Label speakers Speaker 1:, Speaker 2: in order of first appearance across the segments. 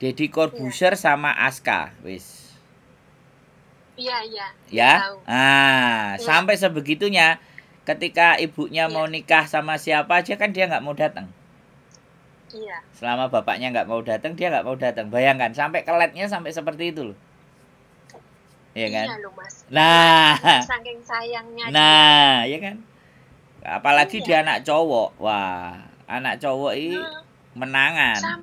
Speaker 1: Deddy Corbuzier sama Aska, wis.
Speaker 2: Iya.
Speaker 1: Ya.
Speaker 2: Tahu.
Speaker 1: Sampai sebegitunya ketika ibunya mau nikah sama siapa aja kan dia nggak mau datang.
Speaker 2: Iya.
Speaker 1: Selama bapaknya nggak mau datang, dia nggak mau datang. Bayangkan sampai keletnya sampai seperti itu loh. Iya kan?
Speaker 2: Iya loh Mas.
Speaker 1: Nah,
Speaker 2: saking sayangnya
Speaker 1: ya kan? Apalagi dia anak cowok. Wah, anak cowok ini menangan.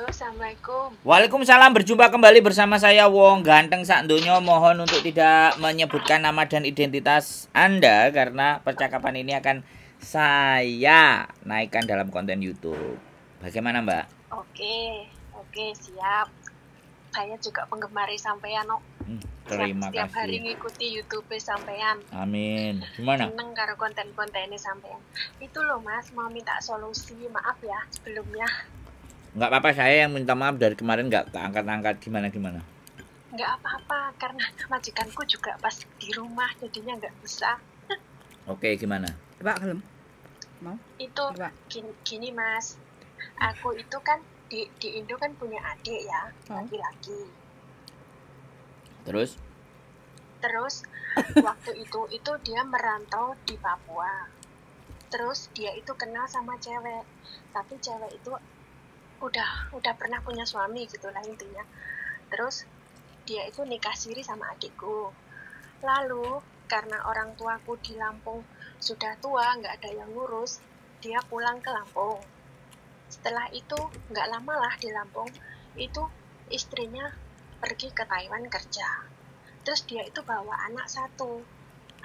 Speaker 2: Assalamualaikum.
Speaker 1: Waalaikumsalam, berjumpa kembali bersama saya Wong Ganteng sak donya. Mohon untuk tidak menyebutkan nama dan identitas Anda karena percakapan ini akan saya naikkan dalam konten YouTube. Bagaimana Mbak?
Speaker 2: Oke, siap. Saya juga penggemar sampean kok.
Speaker 1: Terima
Speaker 2: setiap
Speaker 1: kasih.
Speaker 2: Hari ngikuti YouTube sampean.
Speaker 1: Amin. Gimana?
Speaker 2: Seneng karo konten-kontennya sampean. Itu loh Mas, mau minta solusi. Maaf ya sebelumnya.
Speaker 1: Nggak apa-apa, saya yang minta maaf dari kemarin nggak keangkat-angkat gimana.
Speaker 2: Nggak apa-apa, karena majikanku juga pas di rumah jadinya nggak bisa.
Speaker 1: Oke, gimana?
Speaker 3: Coba belum mau?
Speaker 2: Itu gini Mas, aku itu kan di Indo kan punya adik ya, laki-laki.
Speaker 1: Terus
Speaker 2: waktu itu dia merantau di Papua. Terus dia itu kenal sama cewek, tapi cewek itu udah pernah punya suami gitulah intinya. Terus dia itu nikah siri sama adikku. Lalu karena orang tuaku di Lampung sudah tua, nggak ada yang ngurus, dia pulang ke Lampung. Setelah itu nggak lama lah di Lampung itu istrinya pergi ke Taiwan kerja. Terus dia itu bawa anak satu.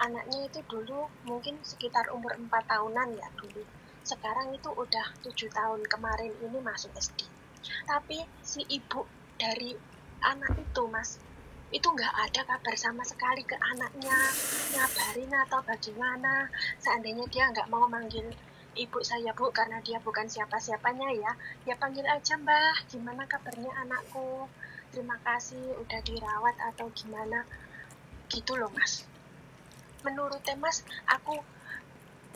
Speaker 2: Anaknya itu dulu mungkin sekitar umur 4 tahunan ya dulu. Sekarang itu udah 7 tahun, kemarin ini masuk SD. Tapi si ibu dari anak itu Mas, itu nggak ada kabar sama sekali ke anaknya, ngabarin atau bagaimana. Seandainya dia nggak mau manggil ibu saya Bu, karena dia bukan siapa-siapanya ya panggil aja Mbah, gimana kabarnya anakku, terima kasih udah dirawat atau gimana gitu loh Mas. Menurutnya Mas,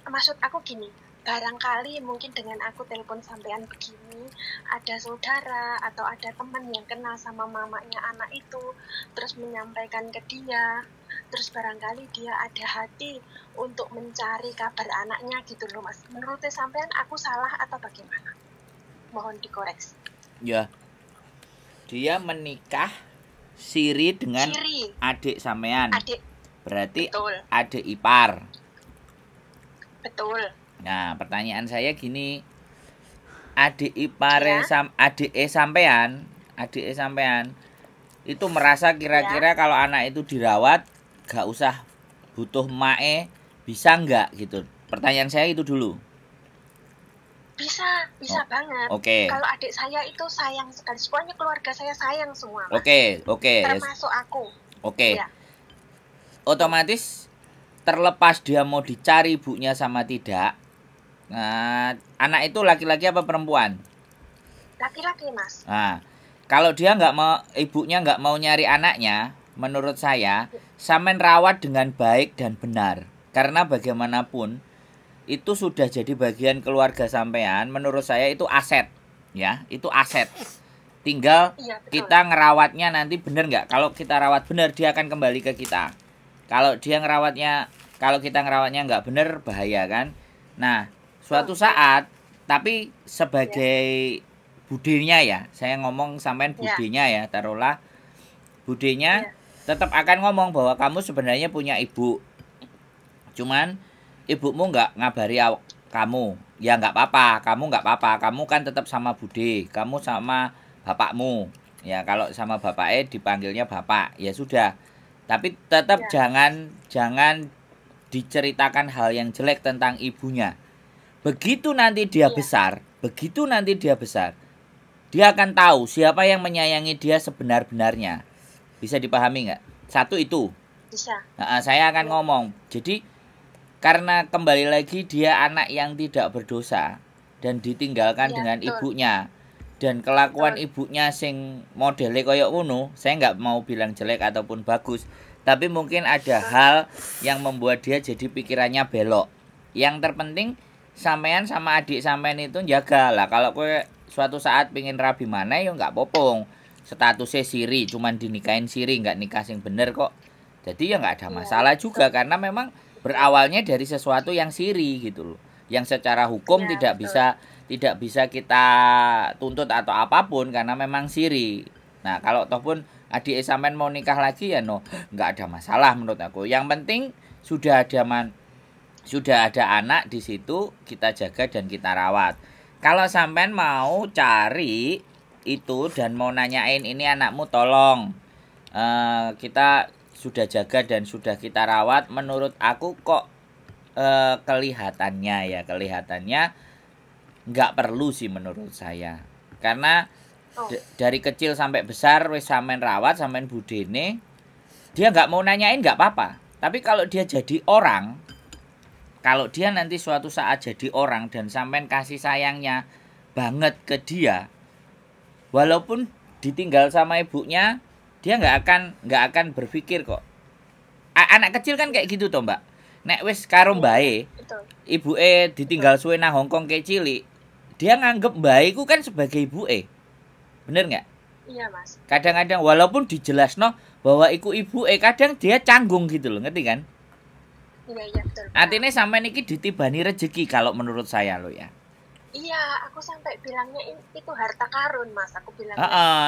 Speaker 2: maksud aku gini, barangkali mungkin dengan aku telepon sampean begini, ada saudara atau ada teman yang kenal sama mamanya anak itu, terus menyampaikan ke dia, terus barangkali dia ada hati untuk mencari kabar anaknya gitu loh Mas. Menurutnya sampean aku salah atau bagaimana? Mohon dikoreksi.
Speaker 1: Ya, dia menikah siri dengan adik sampean. Berarti
Speaker 2: betul.
Speaker 1: Adik ipar.
Speaker 2: Betul.
Speaker 1: Nah, pertanyaan saya gini, adik ipare adik sampean itu merasa kira-kira kalau anak itu dirawat gak usah butuh mae, bisa nggak gitu? Pertanyaan saya itu dulu.
Speaker 2: Bisa banget. Kalau adik saya itu sayang sekali, semuanya keluarga saya sayang semua.
Speaker 1: Oke.
Speaker 2: Termasuk aku.
Speaker 1: Ya. Otomatis terlepas dia mau dicari ibunya sama tidak. Nah, anak itu laki-laki apa perempuan?
Speaker 2: Laki-laki Mas.
Speaker 1: Nah, kalau dia ibunya nggak mau nyari anaknya, menurut saya, sampean rawat dengan baik dan benar. Karena bagaimanapun itu sudah jadi bagian keluarga sampean. Menurut saya itu aset, ya, itu aset. Tinggal kita ngerawatnya nanti bener nggak? Kalau kita rawat bener, dia akan kembali ke kita. Kalau kita ngerawatnya nggak bener, bahaya kan? Nah, suatu saat, tapi sebagai budenya ya, saya ngomong sampean budenya ya, taruhlah budenya tetap akan ngomong bahwa kamu sebenarnya punya ibu, cuman ibumu nggak ngabari kamu, ya nggak apa-apa, kamu kan tetap sama bude, kamu sama bapakmu, ya kalau sama bapaknya dipanggilnya bapak, ya sudah, tapi tetap jangan diceritakan hal yang jelek tentang ibunya. Begitu nanti dia besar, dia akan tahu siapa yang menyayangi dia sebenar-benarnya. Bisa dipahami nggak? Satu itu.
Speaker 2: Bisa.
Speaker 1: Nah, saya akan ngomong. Jadi karena kembali lagi dia anak yang tidak berdosa dan ditinggalkan dengan ibunya. dan kelakuan ibunya sing modele koyo ngono, saya nggak mau bilang jelek ataupun bagus, tapi mungkin ada hal yang membuat dia jadi pikirannya belok. Yang terpenting sampean sama adik sampean itu jaga lah. Kalau kowe suatu saat pingin rabi mana ya nggak popong. Statusnya siri, cuman dinikahin siri, nggak nikah sing bener kok. Jadi ya nggak ada masalah juga karena memang berawalnya dari sesuatu yang siri gitu loh. Yang secara hukum tidak bisa kita tuntut atau apapun karena memang siri. Nah, kalau toh pun adik sampean mau nikah lagi ya nggak ada masalah menurut aku. Yang penting sudah ada anak di situ, kita jaga dan kita rawat. Kalau sampean mau cari itu dan mau nanyain ini anakmu tolong kita sudah jaga dan sudah kita rawat, menurut aku kok kelihatannya nggak perlu sih menurut saya. Karena dari kecil sampai besar wis sampean rawat, sampean budene, dia nggak mau nanyain nggak apa-apa. Tapi kalau dia jadi orang, kalau dia nanti suatu saat jadi orang dan sampean kasih sayangnya banget ke dia, walaupun ditinggal sama ibunya, dia nggak akan berpikir kok. Anak kecil kan kayak gitu toh, Mbak. Nek wis karo mbae, ibuke ditinggal suwe nang Hongkong kayak cilik, dia nganggep mbae ku kan sebagai ibuke. Bener nggak?
Speaker 2: Iya, Mas.
Speaker 1: Kadang-kadang walaupun dijelasno bahwa iku ibuke, kadang dia canggung gitu loh, ngerti kan?
Speaker 2: Iya, betul.
Speaker 1: Artinya sampean iki ditibani rezeki kalau menurut saya lo ya.
Speaker 2: Iya, aku sampai bilangnya itu harta karun, Mas. Aku bilang.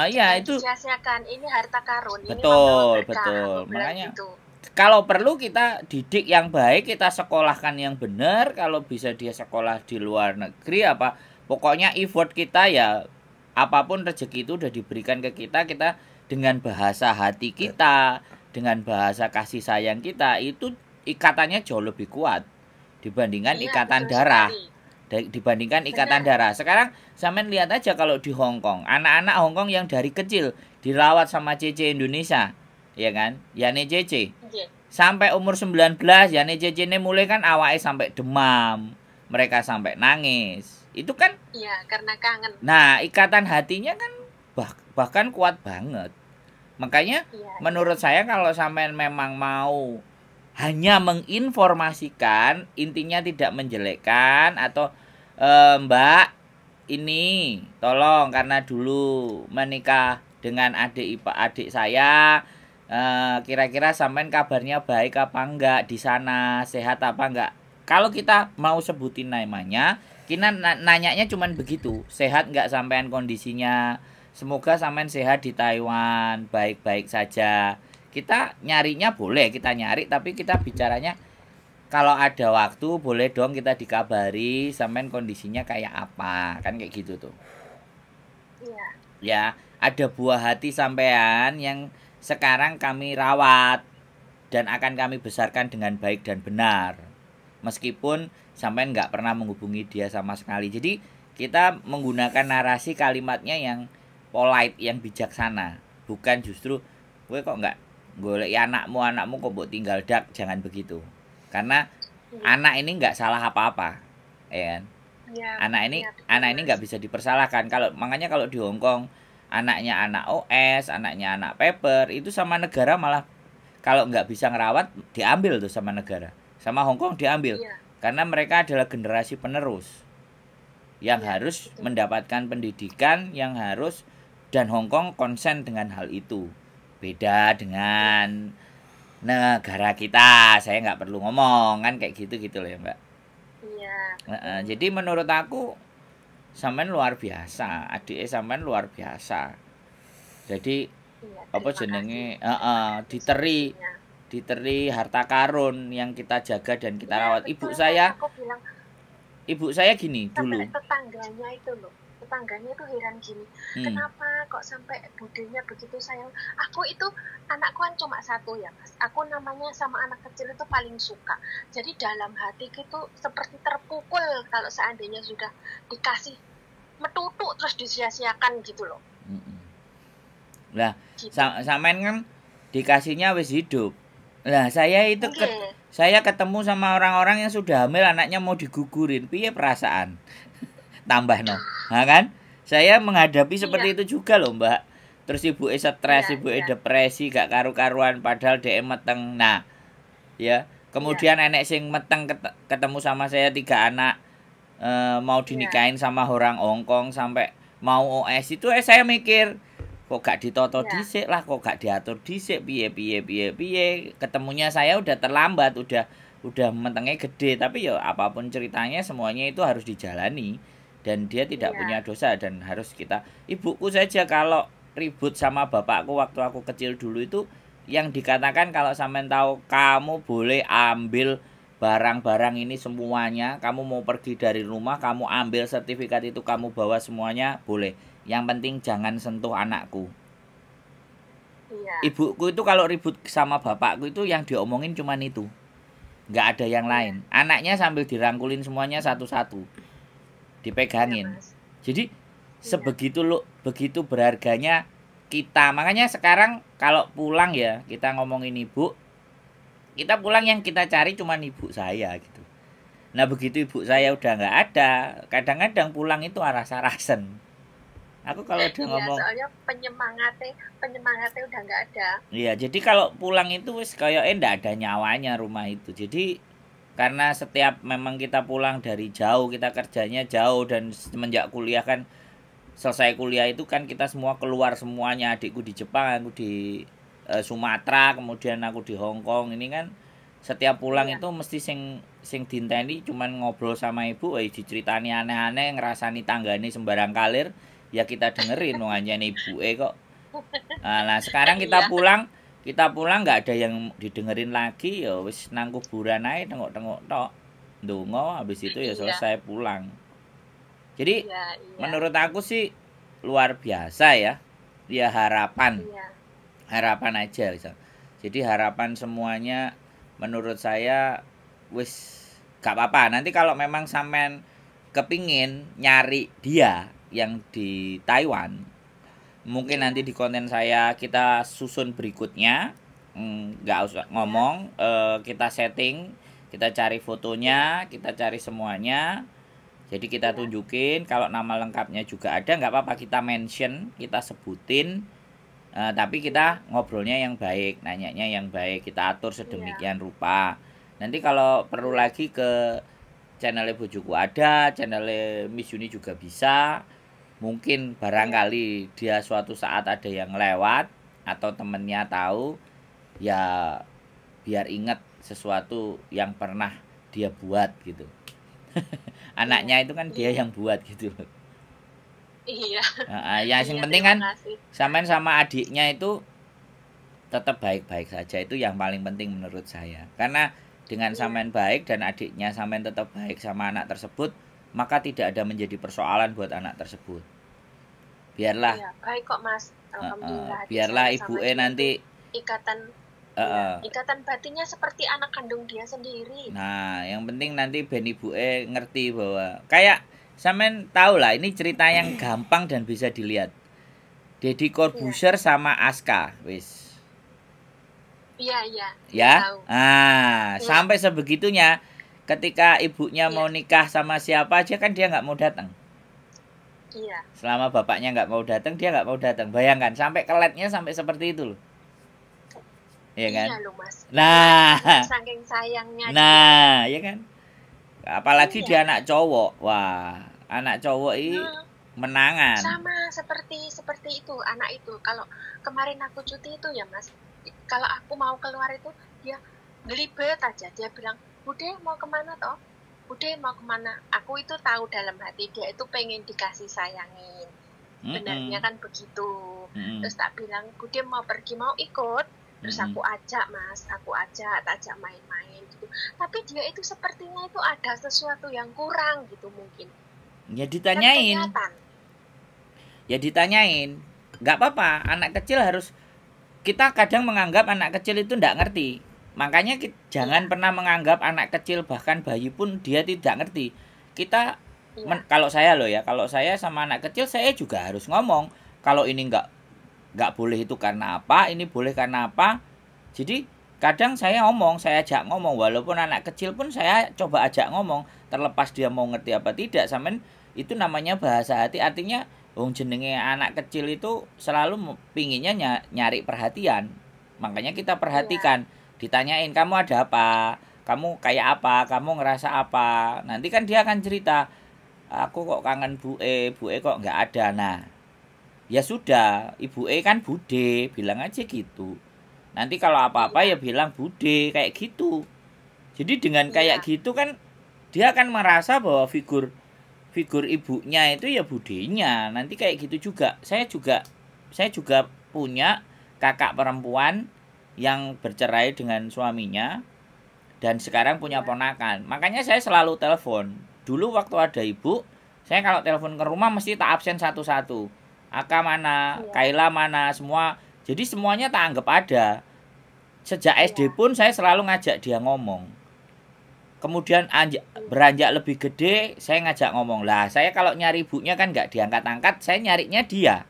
Speaker 1: Iya itu.
Speaker 2: Sia-siakan, ini harta karun.
Speaker 1: Betul,
Speaker 2: ini
Speaker 1: betul. Makanya
Speaker 2: gitu.
Speaker 1: Kalau perlu kita didik yang baik, kita sekolahkan yang benar. Kalau bisa dia sekolah di luar negeri pokoknya effort kita ya, apapun rezeki itu udah diberikan ke kita dengan bahasa hati kita, dengan bahasa kasih sayang kita, itu ikatannya jauh lebih kuat dibandingkan ikatan darah. Dibandingkan ikatan darah. Sekarang sampean lihat aja kalau di Hongkong, anak-anak Hongkong yang dari kecil dirawat sama CC Indonesia, ya kan? Yani CC. Sampai umur 19, Yani CC ini mulai kan awalnya sampai demam, mereka sampai nangis. Itu kan
Speaker 2: karena kangen.
Speaker 1: Nah, ikatan hatinya kan bahkan kuat banget. Makanya menurut saya kalau sampean memang mau hanya menginformasikan, intinya tidak menjelekkan atau Mbak ini tolong karena dulu menikah dengan adik saya, kira-kira sampean kabarnya baik apa enggak di sana, sehat apa enggak. Kalau kita mau sebutin namanya, kita nanyanya cuman begitu, sehat enggak sampean kondisinya, semoga sampean sehat di Taiwan, baik-baik saja. Kita nyarinya boleh kita nyari, tapi kita bicaranya kalau ada waktu boleh dong kita dikabari sampean kondisinya kayak apa, kan kayak gitu tuh.
Speaker 2: Iya.
Speaker 1: Ya, ada buah hati sampean yang sekarang kami rawat dan akan kami besarkan dengan baik dan benar. Meskipun sampean nggak pernah menghubungi dia sama sekali. Jadi kita menggunakan narasi kalimatnya yang polite, yang bijaksana, bukan justru gue kok nggak golek anakmu kok mbok tinggal dak, jangan begitu. Karena anak ini nggak salah apa-apa, ya kan? Anak ini nggak bisa dipersalahkan. Makanya kalau di Hongkong anaknya anak OS, anaknya anak paper, itu sama negara malah kalau nggak bisa ngerawat diambil tuh sama negara, sama Hongkong diambil, karena mereka adalah generasi penerus yang harus mendapatkan pendidikan, yang harus, dan Hongkong konsen dengan hal itu. Beda dengan negara kita, saya nggak perlu ngomong kan kayak gitu loh ya Mbak.
Speaker 2: Iya.
Speaker 1: Jadi menurut aku sampean luar biasa, adik sampean luar biasa. Jadi apa jenenge diteri harta karun yang kita jaga dan kita rawat. Ibu saya gini dulu.
Speaker 2: Tetangganya itu heran gini, kenapa kok sampai budenya begitu sayang. Aku itu anakku kan cuma satu ya Mas, aku namanya sama anak kecil itu paling suka. Jadi dalam hati itu seperti terpukul kalau seandainya sudah dikasih metutuk terus disia-siakan gitu loh.
Speaker 1: Lah gitu. Sampean kan dikasihnya wis hidup. Lah saya itu saya ketemu sama orang-orang yang sudah hamil, anaknya mau digugurin, piye perasaan? Tambah no. Nah kan? Saya menghadapi
Speaker 2: Iya.
Speaker 1: seperti itu juga loh, Mbak. Terus ibu stres,
Speaker 2: Iya,
Speaker 1: ibu
Speaker 2: iya.
Speaker 1: depresi, gak karu-karuan padahal dia meteng. Nah, ya. Kemudian enek sing meteng ketemu sama saya 3 anak mau
Speaker 2: Iya.
Speaker 1: dinikahin sama orang Hongkong sampai mau OS itu saya mikir kok gak ditoto
Speaker 2: Iya.
Speaker 1: dhisik lah, kok gak diatur dhisik, piye. Ketemunya saya udah terlambat, udah mentengnya gede, tapi ya apapun ceritanya semuanya itu harus dijalani dan dia tidak
Speaker 2: Iya.
Speaker 1: punya dosa dan harus kita. Ibuku saja kalau ribut sama bapakku waktu aku kecil dulu itu yang dikatakan kalau sampean tahu kamu boleh ambil barang-barang ini semuanya, kamu mau pergi dari rumah, kamu ambil sertifikat itu, kamu bawa semuanya, boleh. Yang penting jangan sentuh anakku.
Speaker 2: Iya.
Speaker 1: Ibuku itu kalau ribut sama bapakku itu yang diomongin cuman itu. Nggak ada yang lain. Anaknya sambil dirangkulin semuanya satu-satu. Dipegangin.
Speaker 2: Iya, Mas.
Speaker 1: Jadi begitu berharganya kita. Makanya sekarang kalau pulang ya, kita ngomongin ibu, kita pulang yang kita cari cuman ibu saya gitu. Nah begitu ibu saya udah nggak ada, kadang-kadang pulang itu aras-arasen. Aku kalau udah
Speaker 2: Iya,
Speaker 1: ngomong,
Speaker 2: soalnya penyemangatnya udah nggak ada.
Speaker 1: iya jadi kalau pulang itu wis kayak ndak ada nyawanya rumah itu. Jadi karena setiap memang kita pulang dari jauh, kita kerjanya jauh dan semenjak kuliah kan selesai kuliah itu kan kita semua keluar semuanya, adikku di Jepang, aku di Sumatera, kemudian aku di Hong Kong. Ini kan setiap pulang
Speaker 2: Iya.
Speaker 1: itu mesti sing dinteni cuman ngobrol sama ibu, diceritani aneh-aneh, ngerasani tanggane sembarang kalir, ya kita dengerin wong anjane ibuke kok. Nah, sekarang
Speaker 2: Iya.
Speaker 1: kita pulang nggak ada yang didengerin lagi, ya wis nang kuburan ae tengok-tengok tok. Ndonga habis itu ya
Speaker 2: Iya.
Speaker 1: selesai pulang. Jadi
Speaker 2: Iya.
Speaker 1: menurut aku sih luar biasa ya. Ya harapan.
Speaker 2: Iya.
Speaker 1: Harapan aja misal. Jadi harapan semuanya menurut saya wis gak apa-apa. Nanti kalau memang sampean kepingin nyari dia yang di Taiwan, mungkin nanti di konten saya kita susun berikutnya. Nggak usah ngomong, kita setting, kita cari fotonya, kita cari semuanya. Jadi kita tunjukin, kalau nama lengkapnya juga ada, nggak apa-apa kita mention, kita sebutin. Tapi kita ngobrolnya yang baik, nanyanya yang baik, kita atur sedemikian rupa. Nanti kalau perlu lagi ke channel Bojoku ada, channel Miss Yuni juga bisa. Mungkin barangkali dia suatu saat ada yang lewat atau temennya tahu, ya biar ingat sesuatu yang pernah dia buat gitu. Anaknya itu kan dia yang buat gitu loh.
Speaker 2: Iya.
Speaker 1: Yang
Speaker 2: Iya,
Speaker 1: penting
Speaker 2: terima
Speaker 1: kan
Speaker 2: kasih.
Speaker 1: sampean sama adiknya itu tetap baik-baik saja, itu yang paling penting menurut saya. Karena dengan sampean baik dan adiknya sampean tetap baik sama anak tersebut, maka tidak ada menjadi persoalan buat anak tersebut. Biarlah
Speaker 2: Iya, baik kok Mas. Alhamdulillah.
Speaker 1: biarlah
Speaker 2: saya sama
Speaker 1: ibuke
Speaker 2: dia
Speaker 1: nanti
Speaker 2: itu ikatan batinnya seperti anak kandung dia sendiri.
Speaker 1: Nah, yang penting nanti ben ibuke ngerti bahwa kayak sampean tahu lah, ini cerita yang gampang dan bisa dilihat. Deddy Corbuzier sama Aska, wis.
Speaker 2: Iya.
Speaker 1: Ya.
Speaker 2: Tahu.
Speaker 1: Sampai sebegitunya ketika ibunya mau nikah sama siapa aja kan dia nggak mau datang.
Speaker 2: Iya.
Speaker 1: Selama bapaknya nggak mau datang, dia nggak mau datang. Bayangkan sampai keletnya sampai seperti itu loh. Iya kan?
Speaker 2: Iya loh Mas.
Speaker 1: Nah,
Speaker 2: saking sayangnya
Speaker 1: nah, ya kan? Apalagi
Speaker 2: Iya.
Speaker 1: dia anak cowok. Wah, anak cowok ini menangan.
Speaker 2: Sama seperti itu anak itu. Kalau kemarin aku cuti itu ya Mas, kalau aku mau keluar itu dia ngelibet aja. Dia bilang, Bude mau kemana toh? Bude mau kemana? Aku itu tahu dalam hati dia itu pengen dikasih sayangin. Benarnya kan begitu. Terus tak bilang, Bude mau pergi, mau ikut. Terus aku ajak Mas, tak ajak main-main gitu. Tapi dia itu sepertinya itu ada sesuatu yang kurang gitu mungkin.
Speaker 1: Ya ditanyain. Ya ditanyain. Nggak apa-apa, anak kecil harus, kita kadang menganggap anak kecil itu nggak ngerti. Makanya jangan pernah menganggap anak kecil, bahkan bayi pun dia tidak ngerti. Kita kalau saya loh ya, kalau saya sama anak kecil saya juga harus ngomong. Kalau ini nggak boleh itu karena apa, ini boleh karena apa. Jadi kadang saya ajak ngomong, walaupun anak kecil pun saya coba ajak ngomong, terlepas dia mau ngerti apa tidak. Sampean itu namanya bahasa hati, artinya Wong jenenge anak kecil itu selalu pinginnya nyari perhatian. Makanya kita perhatikan, ditanyain kamu ada apa, kamu kayak apa, kamu ngerasa apa. Nanti kan dia akan cerita, aku kok kangen Bu E kok nggak ada. Nah, ya sudah, Ibu E kan Bude, bilang aja gitu. Nanti kalau apa-apa ya bilang Bude, kayak gitu. Jadi dengan kayak gitu kan dia akan merasa bahwa figur ibunya itu ya budenya. Nanti kayak gitu juga. Saya juga punya kakak perempuan yang bercerai dengan suaminya dan sekarang punya ponakan. Makanya saya selalu telepon. Dulu waktu ada ibu, saya kalau telepon ke rumah mesti tak absen satu-satu. Aka mana, Kaila mana, semua. Jadi semuanya tak anggap ada. Sejak SD pun saya selalu ngajak dia ngomong. Kemudian beranjak lebih gede, saya ngajak ngomong. Lah, saya kalau nyari ibunya kan nggak diangkat-angkat, saya nyarinya dia.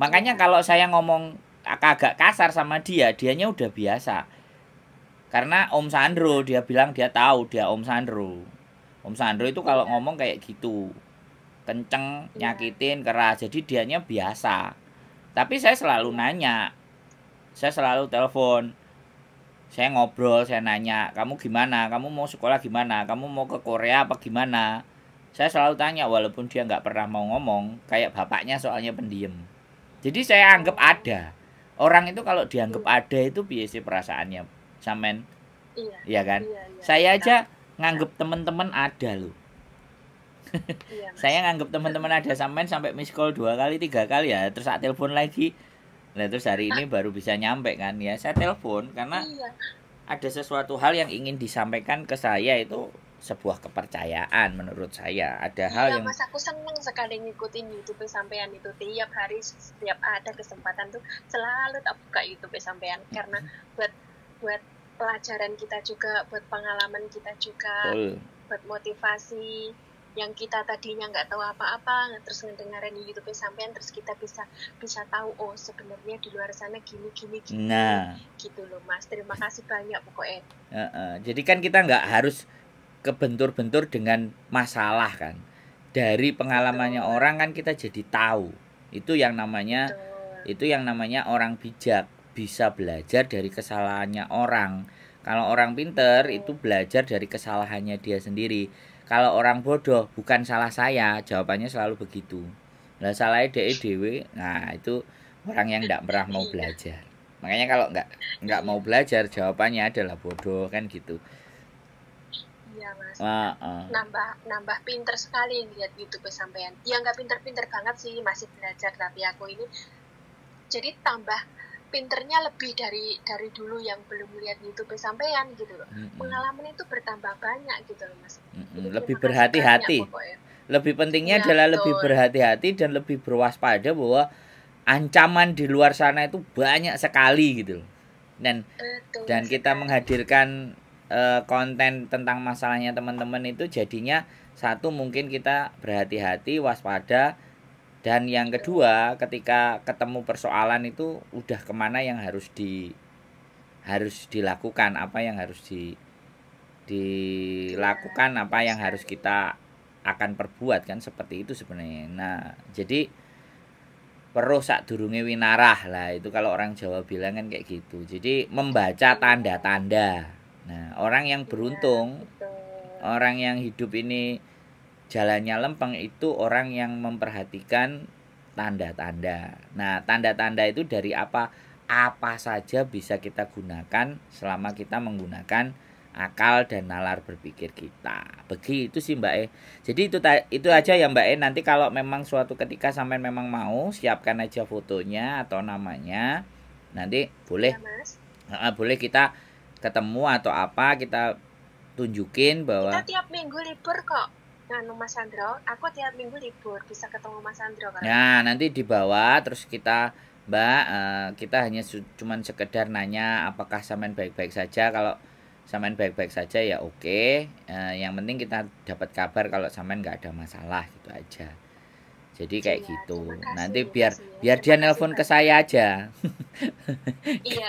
Speaker 1: Makanya kalau saya ngomong agak kasar sama dia, dianya udah biasa. Karena Om Sandro, dia bilang dia tahu dia Om Sandro. Om Sandro itu kalau ngomong kayak gitu. Kenceng, nyakitin, keras. Jadi dianya biasa. Tapi saya selalu nanya. Saya selalu telepon. Saya ngobrol, saya nanya, kamu gimana? Kamu mau sekolah gimana? Kamu mau ke Korea apa gimana? Saya selalu tanya, walaupun dia nggak pernah mau ngomong, kayak bapaknya soalnya pendiam. Jadi saya anggap ada. Orang itu kalau dianggap ada itu biasa perasaannya, Samen. Iya kan? Saya aja nganggap teman-teman ada loh. Saya nganggap teman-teman ada Samen sampai miss call 2 kali 3 kali ya, terus saat telepon lagi. Nah terus hari ini baru bisa nyampe kan ya. Saya telepon karena ada sesuatu hal yang ingin disampaikan ke saya, itu sebuah kepercayaan menurut saya. Ada hal yang
Speaker 2: Mas, aku seneng sekali ngikutin YouTube sampean itu. Tiap hari setiap ada kesempatan tuh selalu tak buka YouTube sampean karena buat pelajaran kita juga, buat pengalaman kita juga, buat motivasi yang kita tadinya nggak tahu apa-apa, terus ngedengerin di YouTube sampean, terus kita bisa tahu oh sebenarnya di luar sana gini
Speaker 1: nah
Speaker 2: gitu loh Mas. Terima kasih banyak pokoknya.
Speaker 1: Jadi kan kita nggak harus kebentur-bentur dengan masalah kan. Dari pengalamannya orang kan kita jadi tahu. Itu yang namanya orang bijak, bisa belajar dari kesalahannya orang. Kalau orang pinter itu belajar dari kesalahannya dia sendiri. Kalau orang bodoh, bukan salah saya, jawabannya selalu begitu. Lah salahnya dewe, nah itu orang yang nggak pernah mau belajar. Makanya kalau nggak mau belajar, jawabannya adalah bodoh kan gitu.
Speaker 2: Iya Mas. Nambah pinter sekali lihat YouTube sampean. Ya nggak pinter-pinter banget sih, masih belajar, tapi aku ini jadi tambah pinternya lebih dari dulu yang belum lihat YouTube sampean gitu loh. Pengalaman itu bertambah banyak gitu loh Mas.
Speaker 1: Lebih berhati-hati. Lebih pentingnya adalah lebih berhati-hati dan lebih berwaspada bahwa ancaman di luar sana itu banyak sekali gitu loh. Dan kita menghadirkan konten tentang masalahnya teman-teman itu jadinya satu, mungkin kita berhati-hati, waspada. Dan yang kedua, ketika ketemu persoalan itu udah kemana yang harus dilakukan, apa yang harus dilakukan, apa yang harus kita akan perbuat kan, seperti itu sebenarnya. Nah, jadi weruh sadurunge winarah lah, itu kalau orang Jawa bilang kan kayak gitu. Jadi membaca tanda-tanda. Nah, orang yang beruntung, orang yang hidup ini jalannya lempeng itu orang yang memperhatikan tanda-tanda. Nah, tanda-tanda itu dari apa? Apa saja bisa kita gunakan selama kita menggunakan akal dan nalar berpikir kita. Begitu sih Mbak E. Jadi itu aja ya Mbak E. Nanti kalau memang suatu ketika sampai memang mau, siapkan aja fotonya atau namanya. Nanti boleh boleh kita ketemu atau apa, kita tunjukin bahwa
Speaker 2: kita tiap minggu libur kok. Nah, Mas Sandro, aku tiap minggu libur, bisa ketemu Mas Sandro kan?
Speaker 1: Nah, nanti dibawa terus kita, Mbak, kita hanya cuman sekedar nanya apakah sampean baik-baik saja. Kalau sampean baik-baik saja ya oke. Yang penting kita dapat kabar kalau sampean nggak ada masalah, gitu aja. Jadi kayak gitu. Nanti biar dia nelpon ke saya aja.
Speaker 2: Iya.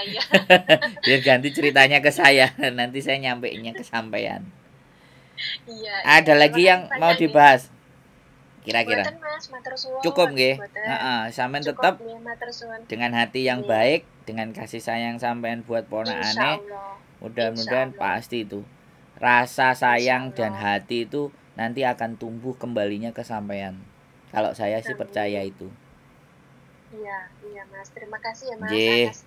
Speaker 1: Biar ganti ceritanya ke saya. Nanti saya nyampeinnya ke sampean.
Speaker 2: Iya.
Speaker 1: Ada lagi yang mau dibahas? Kira-kira
Speaker 2: Mboten Mas, matur suwun.
Speaker 1: cukup nggih.
Speaker 2: Mboten.
Speaker 1: Heeh, sampean
Speaker 2: Cukup
Speaker 1: tetep
Speaker 2: nggih, matur suwun.
Speaker 1: dengan hati yang
Speaker 2: Nggih.
Speaker 1: baik, dengan kasih sayang sampean buat ponakane,
Speaker 2: Insyaallah.
Speaker 1: mudah-mudahan
Speaker 2: Insyaallah.
Speaker 1: pasti itu rasa sayang dan
Speaker 2: Insyaallah.
Speaker 1: hati itu nanti akan tumbuh kembalinya ke sampean. Kalau saya sih percaya
Speaker 2: Amin.
Speaker 1: itu.
Speaker 2: Iya, iya Mas. Terima kasih ya Mas
Speaker 1: Nggih,
Speaker 2: atas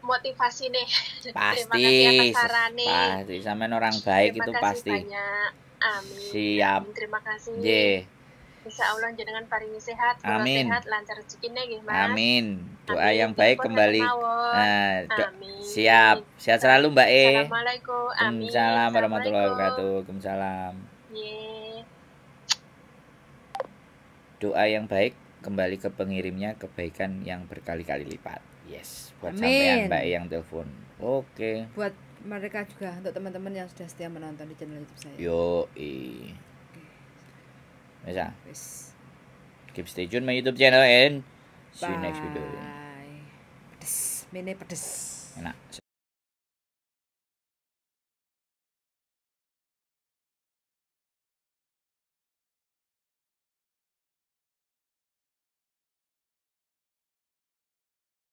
Speaker 2: motivasi nih. Terima
Speaker 1: pasti
Speaker 2: kasih atas sarannya.
Speaker 1: pasti sampean orang baik
Speaker 2: Terima
Speaker 1: itu
Speaker 2: kasih
Speaker 1: pasti.
Speaker 2: banyak. Amin.
Speaker 1: Siap.
Speaker 2: Amin. Terima kasih.
Speaker 1: Nggih.
Speaker 2: Insya Allah jenengan paringi sehat, kula
Speaker 1: Amin.
Speaker 2: sehat, lancar rezekinya nggih Mas.
Speaker 1: Amin. Doa
Speaker 2: Amin.
Speaker 1: yang baik
Speaker 2: Dipun
Speaker 1: kembali.
Speaker 2: ngatur mawon. Amin.
Speaker 1: Siap. Sehat selalu Mbak E.
Speaker 2: Assalamualaikum. Amin.
Speaker 1: Waalaikumsalam warahmatullahi
Speaker 2: Assalamualaikum.
Speaker 1: wabarakatuh. Waalaikumsalam.
Speaker 2: Ye.
Speaker 1: Doa yang baik kembali ke pengirimnya, kebaikan yang berkali-kali lipat. Yes, buat
Speaker 3: Amin.
Speaker 1: sampean Mbak E yang telepon. Oke.
Speaker 3: Buat mereka juga, untuk teman-teman yang sudah setia menonton di channel YouTube saya.
Speaker 1: Yo, bisa.
Speaker 3: Wis.
Speaker 1: Keep stay tune my YouTube channel and see you next video.
Speaker 3: Bye. Pedes, mene pedes.
Speaker 1: Enak.